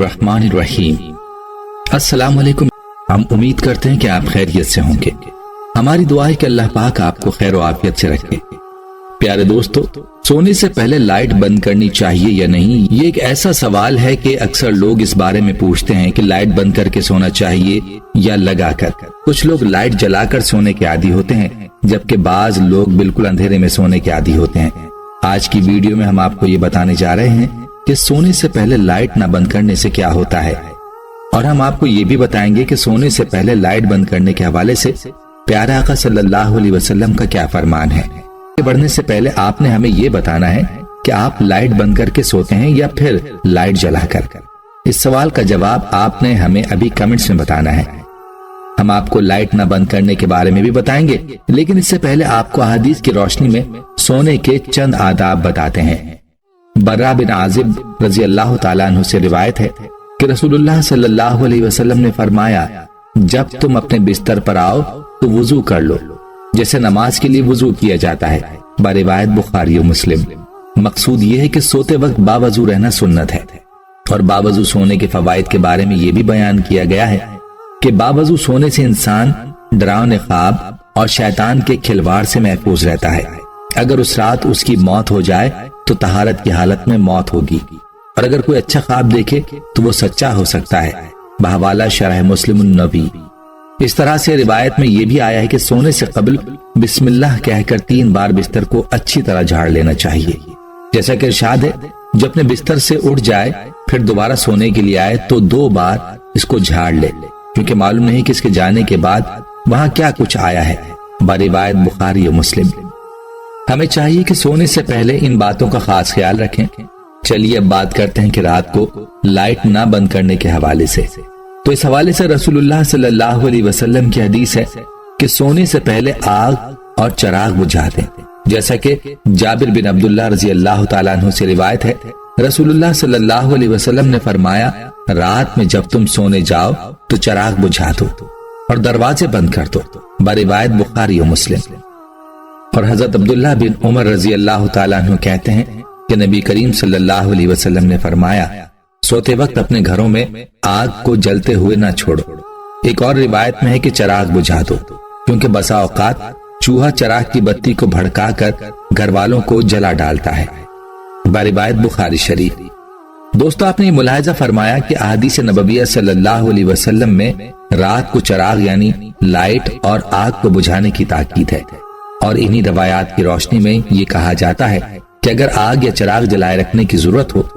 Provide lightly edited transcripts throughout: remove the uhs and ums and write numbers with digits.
बिस्मिल्लाहिर्रहमानिर्रहीम। अस्सलाम वालेकुम। हम उम्मीद करते हैं कि आप खैरियत से होंगे। हमारी दुआ है कि अल्लाह पाक आपको खैर और आफियत से रखे। प्यारे दोस्तों, सोने से पहले लाइट बंद करनी चाहिए या नहीं, ये एक ऐसा सवाल है कि अक्सर लोग इस बारे में पूछते हैं कि लाइट बंद करके सोना चाहिए या लगाकर। कुछ लोग लाइट जलाकर सोने के आदी होते हैं, जबकि बाज लोग बिल्कुल अंधेरे में सोने के आदी होते हैं। आज की वीडियो में हम आपको ये बताने जा रहे हैं कि सोने से पहले लाइट न बंद करने से क्या होता है, और हम आपको ये भी बताएंगे कि सोने से पहले लाइट बंद करने के हवाले से प्यारे आका सल्लल्लाहु अलैहि वसल्लम का क्या फरमान है। बढ़ने से पहले आपने हमें ये बताना है कि आप लाइट बंद करके सोते हैं या फिर लाइट जलाकर। इस सवाल का जवाब आपने हमें अभी कमेंट्स में बताना है। हम आपको लाइट न बंद करने के बारे में भी बताएंगे, लेकिन इससे पहले आपको हदीस की रोशनी में सोने के चंद आदाब बताते हैं। बर्रा बिन आजिब रजी अल्लाह ताला अन्हु से रिवायत है कि रसूलुल्लाह सल्लल्लाहु अलैहि वसल्लम ने फरमाया, जब तुम अपने बिस्तर पर आओ तो वुजू कर लो, जैसे नमाज के लिए वुजू किया जाता है। बरिवायत बुखारी और मुस्लिम। मकसूद ये है कि सोते वक्त बावजू रहना सुन्नत है, और बावजू सोने के फवाइद के बारे में ये भी बयान किया गया है कि बावजू सोने से इंसान डरावने ख्वाब और शैतान के खिलवाड़ से महफूज रहता है। अगर उस रात उसकी मौत हो जाए तो तहारत की हालत में मौत होगी, और अगर कोई अच्छा ख्वाब देखे तो वो सच्चा हो सकता है। बहवाला शरह मुस्लिम नबी। इस तरह से रिवायत में यह भी आया है कि सोने से कबल बिस्मिल्लाह कहकर 3 बार बिस्तर को अच्छी तरह झाड़ लेना चाहिए। जैसा कि इरशाद है, जब अपने बिस्तर से उठ जाए फिर दोबारा सोने के लिए आए तो 2 बार इसको झाड़ ले, क्योंकि मालूम नहीं कि इसके जाने के बाद वहां क्या कुछ आया है। बरिवायत बुखारी और मुस्लिम। हमें चाहिए कि सोने से पहले इन बातों का खास ख्याल रखें। चलिए अब बात करते हैं कि रात को लाइट ना बंद करने के हवाले से। तो इस हवाले से रसूलुल्लाह सल्लल्लाहु अलैहि वसल्लम की हदीस है कि सोने से पहले आग और चिराग बुझा दें। जैसा कि जाबिर बिन अब्दुल्लाह रजी अल्लाह ताला अन्हु से रिवायत है, रसूलुल्लाह सल्लल्लाहु अलैहि वसल्लम ने फरमाया, रात में जब तुम सोने जाओ तो चिराग बुझा दो और दरवाजे बंद कर दो। बरिवायत बुखारी और मुस्लिम। और हजरत अब्दुल्लाह बिन उमर रजी अल्लाह ताला अन्हु कहते हैं कि नबी करीम सल्लल्लाहु अलैहि वसल्लम ने फरमाया, सोते वक्त अपने घरों में आग को जलते हुए ना छोड़ो। एक और रिवायत में है कि चिराग बुझा दो, क्योंकि बसा औकात चूहा चिराग की बत्ती को भड़काकर घर वालों को जला डालता है। बरिवायत बुखारी शरीफ। दोस्तों, आपने ये मुलाहिजा फरमाया कि अहादीस नबविय्या सल्लल्लाहु अलैहि वसल्लम में रात को चिराग यानी लाइट और आग को बुझाने की ताकीद है, और इन्हीं रवायात की रोशनी में ये कहा जाता है कि अगर आग या चिराग जलाए रखने की जरूरत हो,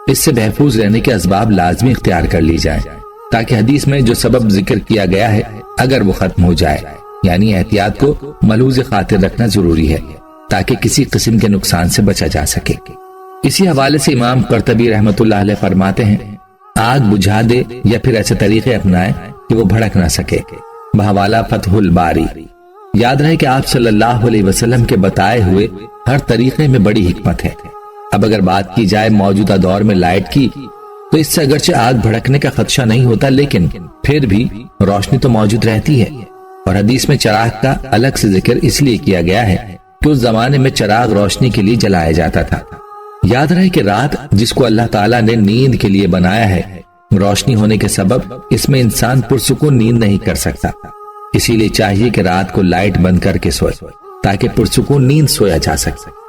इससे महफूज रहने के असबाब लाजमी इख्तियार कर ली जाए, ताकि हदीस में जो सबब जिक्र किया गया है अगर वो खत्म हो जाए, यानी एहतियात को मलूज खातिर रखना जरूरी है ताकि किसी किस्म के नुकसान से बचा जा सके। इसी हवाले से इमाम कर्तबी रहमतुल्लाह अलैह फरमाते हैं, आग बुझा दे या फिर ऐसे तरीके अपनाए कि वो भड़क ना सके। बहवाला फतहुल बारी। याद रहे कि आप सल्लल्लाहु अलैहि वसल्लम के बताए हुए हर तरीके में बड़ी हिकमत है। अब अगर बात की जाए मौजूदा दौर में लाइट की, तो इससे अगरचे आग भड़कने का खदशा नहीं होता, लेकिन फिर भी रोशनी तो मौजूद रहती है। और हदीस में चिराग का अलग से जिक्र इसलिए किया गया है कि उस जमाने में चिराग रोशनी के लिए जलाया जाता था। याद रहे कि रात जिसको अल्लाह ताला ने नींद के लिए बनाया है, रोशनी होने के सबब इसमें इंसान पुरसुकून नींद नहीं कर सकता। इसीलिए चाहिए कि रात को लाइट बंद करके सोए, ताकि पुरसुकून नींद सोया जा सके।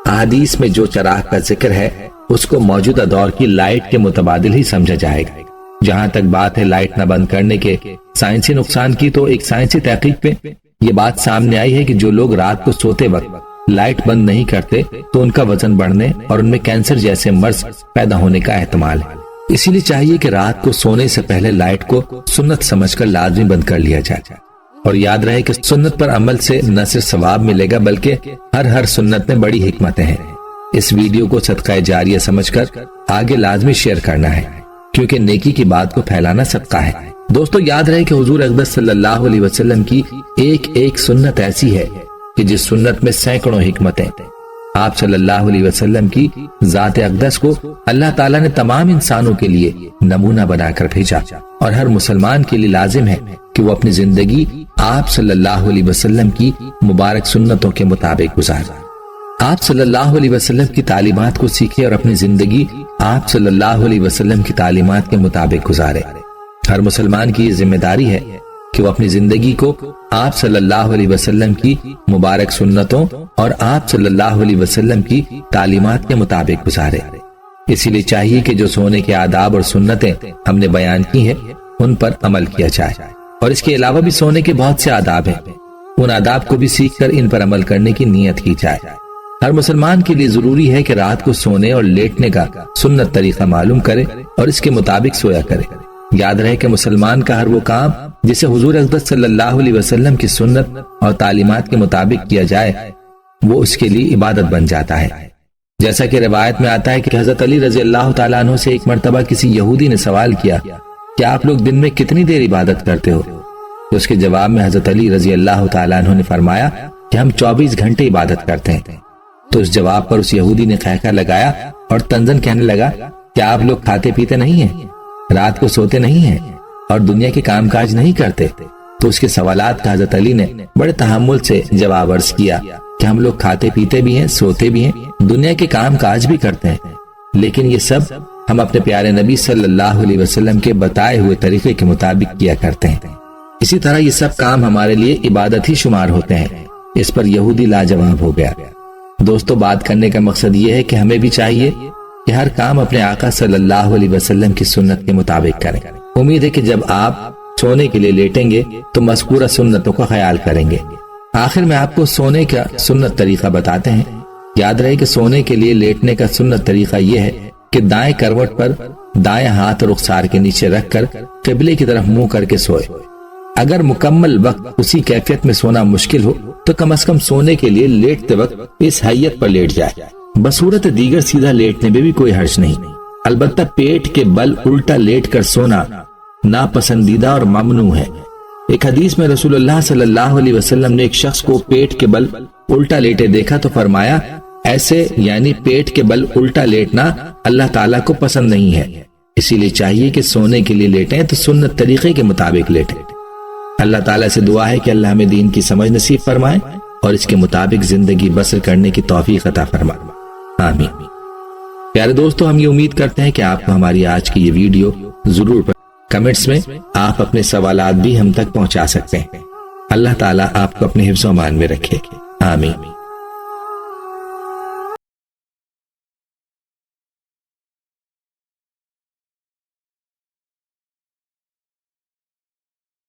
हदीस में जो चिराग का जिक्र है उसको मौजूदा दौर की लाइट के मुतबादिल ही समझा जाएगा। जहां तक बात है लाइट न बंद करने के साइंसी नुकसान की, तो एक साइंसी तहकीक पे ये बात सामने आई है कि जो लोग रात को सोते वक्त लाइट बंद नहीं करते तो उनका वजन बढ़ने और उनमें कैंसर जैसे मर्ज पैदा होने का एहतमाल है। इसीलिए चाहिए कि रात को सोने से पहले लाइट को सुन्नत समझकर लाजमी बंद कर लिया जाए। और याद रहे कि सुन्नत पर अमल से न सिर्फ सवाब मिलेगा, बल्कि हर सुन्नत में बड़ी हिकमतें हैं। इस वीडियो को सदका जारिया समझकर आगे लाजमी शेयर करना है, क्योंकि नेकी की बात को फैलाना सदका है। दोस्तों, याद रहे कि हुजूर अक़दस सल्लल्लाहु अलैहि वसल्लम की एक सुन्नत ऐसी है कि जिस सुन्नत में सैकड़ों हिकमतें। आप सल्लल्लाहु अलैहि वसल्लम की ज़ात अक़दस को अल्लाह ताला ने तमाम इंसानों के लिए नमूना बनाकर भेजा, और हर मुसलमान के लिए लाजिम है कि वो अपनी जिंदगी आप सल्लल्लाहु अलैहि वसल्लम की मुबारक सुन्नतों के मुताबिक गुजारे। आप सल्लल्लाहु अलैहि वसल्लम की तालीमात को सीखे और अपनी जिंदगी آپ صلی اللہ علیہ وسلم کی تعلیمات کے مطابق گزارے۔ ہر مسلمان کی یہ ذمہ داری ہے کہ وہ اپنی زندگی کو آپ صلی اللہ علیہ وسلم کی مبارک سنتوں اور آپ صلی اللہ علیہ وسلم کی تعلیمات کے مطابق گزارے۔ اسی لیے چاہیے کہ جو سونے کے آداب اور سنتیں ہم نے بیان کی ہیں ان پر عمل کیا جائے، اور اس کے علاوہ بھی سونے کے بہت سے آداب ہیں، ان آداب کو بھی سیکھ کر ان پر عمل کرنے کی نیت کی جائے۔ ہر مسلمان کے لیے ضروری ہے کہ رات کو سونے اور لیٹنے کا سنت طریقہ معلوم کرے اور اس کے مطابق سویا کرے۔ یاد رہے کہ مسلمان کا ہر وہ کام جسے حضور اقدس صلی اللہ علیہ وسلم کی سنت اور تعلیمات کے مطابق کیا جائے وہ اس کے لیے عبادت بن جاتا ہے۔ جیسا کہ روایت میں آتا ہے کہ حضرت علی رضی اللہ تعالیٰ عنہ سے ایک مرتبہ کسی یہودی نے سوال کیا کہ آپ لوگ دن میں کتنی دیر عبادت کرتے ہو؟ تو اس کے جواب میں حضرت علی رضی اللہ تعالیٰ عنہ نے فرمایا کہ ہم 24 گھنٹے عبادت کرتے ہیں۔ تو اس جواب پر اس یہودی نے خیخہ لگایا اور طنزاً کہنے لگا کہ آپ لوگ کھاتے پیتے نہیں ہیں، رات کو سوتے نہیں ہیں اور دنیا کے کام کاج نہیں کرتے؟ تو اس کے سوالات کا حضرت علی نے بڑے تحمل سے جواب عرض کیا کہ ہم لوگ کھاتے پیتے بھی ہیں، سوتے بھی ہیں، دنیا کے کام کاج بھی کرتے ہیں، لیکن یہ سب ہم اپنے پیارے نبی صلی اللہ علیہ وسلم کے بتائے ہوئے طریقے کے مطابق کیا کرتے ہیں۔ اسی طرح یہ سب کام ہمارے لیے عبادت ہی شمار ہوتے ہیں۔ اس پر یہودی لاجواب ہو گیا۔ دوستو، بات کرنے کا مقصد یہ ہے کہ ہمیں بھی چاہیے کہ ہر کام اپنے آقا صلی اللہ علیہ وسلم کی سنت کے مطابق کریں۔ امید ہے کہ جب آپ سونے کے لیے لیٹیں گے تو مذکورہ سنتوں کا خیال کریں گے۔ آخر میں آپ کو سونے کا سنت طریقہ بتاتے ہیں۔ یاد رہے کہ سونے کے لیے لیٹنے کا سنت طریقہ یہ ہے کہ دائیں کروٹ پر دائیں ہاتھ رخسار کے نیچے رکھ کر قبلے کی طرف منہ کر کے سوئے۔ اگر مکمل وقت اسی کیفیت میں سونا مشکل ہو تو کم از کم سونے کے لیے لیٹتے وقت اس حیت پر لیٹ جائے۔ بصورت دیگر سیدھا لیٹنے میں بھی کوئی حرج نہیں، البتہ پیٹ کے بل الٹا لیٹ کر سونا ناپسندیدہ اور ممنوع ہے۔ ایک حدیث میں رسول اللہ صلی اللہ علیہ وسلم نے ایک شخص کو پیٹ کے بل الٹا لیٹے دیکھا تو فرمایا ایسے یعنی پیٹ کے بل الٹا لیٹنا اللہ تعالیٰ کو پسند نہیں ہے، اسی لیے چاہیے کہ سونے کے لیے لیٹیں تو سنت طریقے کے مطابق لیٹیں۔ اللہ تعالیٰ سے دعا ہے کہ اللہ ہمیں دین کی سمجھ نصیب فرمائے اور اس کے مطابق زندگی بسر کرنے کی توفیق عطا فرمائے، آمین۔ پیارے دوستو، ہم یہ امید کرتے ہیں کہ آپ کو ہماری آج کی یہ ویڈیو ضرور کمنٹس میں آپ اپنے سوالات بھی ہم تک پہنچا سکتے ہیں۔ اللہ تعالیٰ آپ کو اپنے حفظ و امان میں رکھے، آمین۔